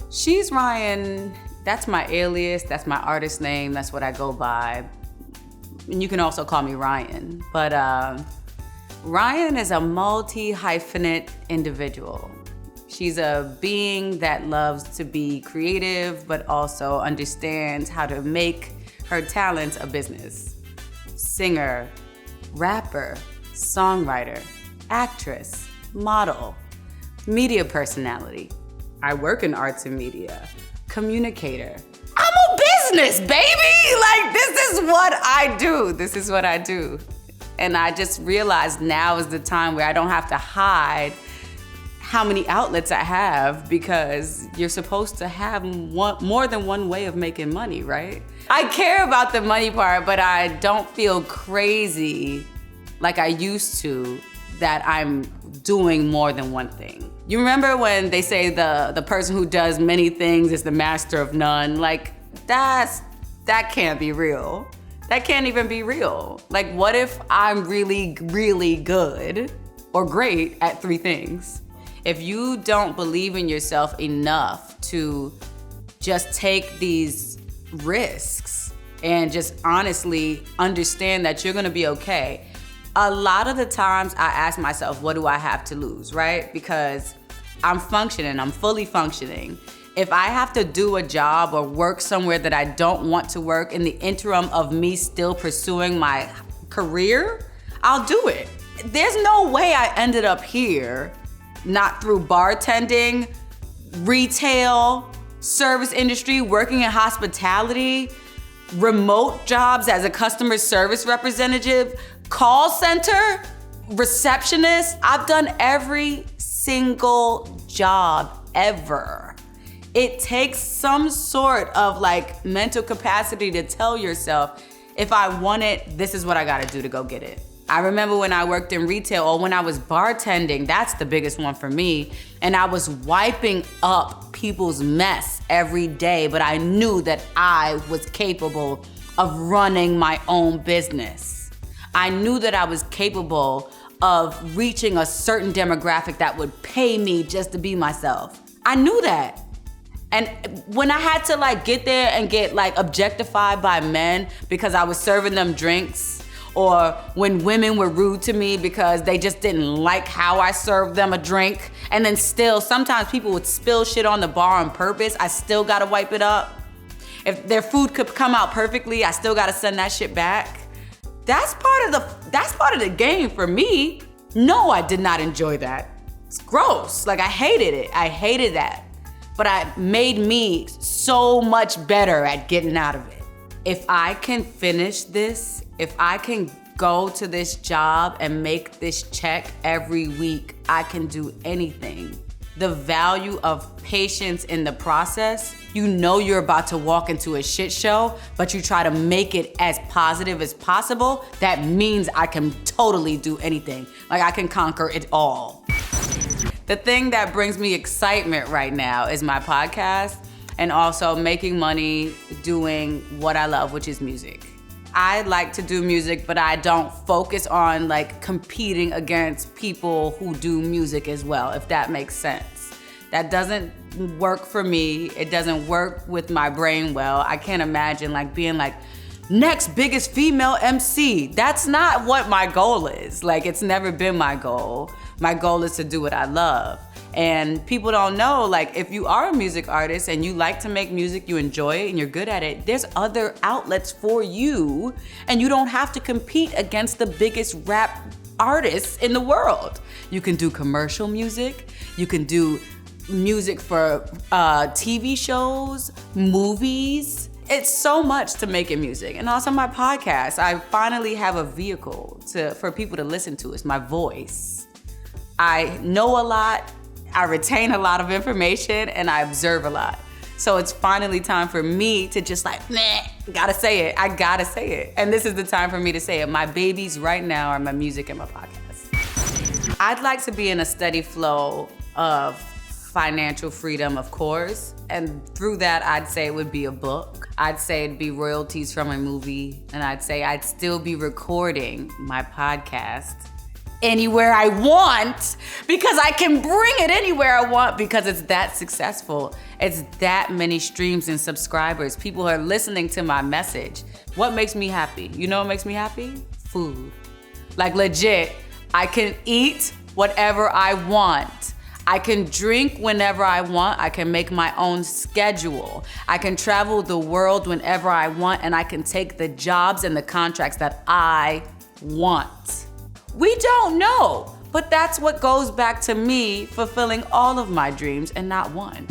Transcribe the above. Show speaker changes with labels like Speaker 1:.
Speaker 1: She's Ryan, that's my alias, that's my artist name, that's what I go by. And you can also call me Ryan. But Ryan is a multi-hyphenate individual. She's a being that loves to be creative, but also understands how to make her talents a business. Singer, rapper, songwriter, actress, model, media personality. I work in arts and media, communicator. I'm a business, baby! Like, this is what I do. This is what I do. And I just realized now is the time where I don't have to hide how many outlets I have, because you're supposed to have more than one way of making money, right? I care about the money part, but I don't feel crazy like I used to that I'm doing more than one thing. You remember when they say the person who does many things is the master of none? Like, that can't be real. That can't even be real. Like, what if I'm really, really good or great at 3 things? If you don't believe in yourself enough to just take these risks and just honestly understand that you're gonna be okay, a lot of the times I ask myself, what do I have to lose, right? Because I'm functioning, I'm fully functioning. If I have to do a job or work somewhere that I don't want to work in the interim of me still pursuing my career, I'll do it. There's no way I ended up here not through bartending, retail, service industry, working in hospitality, remote jobs as a customer service representative, call center, receptionist. I've done every single job ever. It takes some sort of like mental capacity to tell yourself, if I want it, this is what I gotta do to go get it. I remember when I worked in retail or when I was bartending, that's the biggest one for me. And I was wiping up people's mess every day, but I knew that I was capable of running my own business. I knew that I was capable of reaching a certain demographic that would pay me just to be myself. I knew that. And when I had to like get there and get like objectified by men because I was serving them drinks, or when women were rude to me because they just didn't like how I served them a drink, and then still, sometimes people would spill shit on the bar on purpose, I still gotta wipe it up. If their food could come out perfectly, I still gotta send that shit back. That's part of the game for me. No, I did not enjoy that. It's gross, like I hated it, I hated that. But it made me so much better at getting out of it. If I can finish this, if I can go to this job and make this check every week, I can do anything. The value of patience in the process, you know you're about to walk into a shit show, but you try to make it as positive as possible, that means I can totally do anything. Like I can conquer it all. The thing that brings me excitement right now is my podcast and also making money doing what I love, which is music. I like to do music, but I don't focus on like competing against people who do music as well, if that makes sense. That doesn't work for me. It doesn't work with my brain well. I can't imagine like being like, next biggest female MC. That's not what my goal is. Like, it's never been my goal. My goal is to do what I love. And people don't know, like, if you are a music artist and you like to make music, you enjoy it and you're good at it, there's other outlets for you, and you don't have to compete against the biggest rap artists in the world. You can do commercial music, you can do music for TV shows, movies. It's so much to making music. And also my podcast. I finally have a vehicle for people to listen to. It's my voice. I know a lot, I retain a lot of information, and I observe a lot. So it's finally time for me to just like, gotta say it. I gotta say it. And this is the time for me to say it. My babies right now are my music and my podcast. I'd like to be in a steady flow of financial freedom, of course. And through that, I'd say it would be a book. I'd say it'd be royalties from a movie. And I'd say I'd still be recording my podcast anywhere I want because I can bring it anywhere I want because it's that successful. It's that many streams and subscribers. People are listening to my message. What makes me happy? You know what makes me happy? Food. Like legit, I can eat whatever I want. I can drink whenever I want. I can make my own schedule. I can travel the world whenever I want, and I can take the jobs and the contracts that I want. We don't know, but that's what goes back to me fulfilling all of my dreams and not one.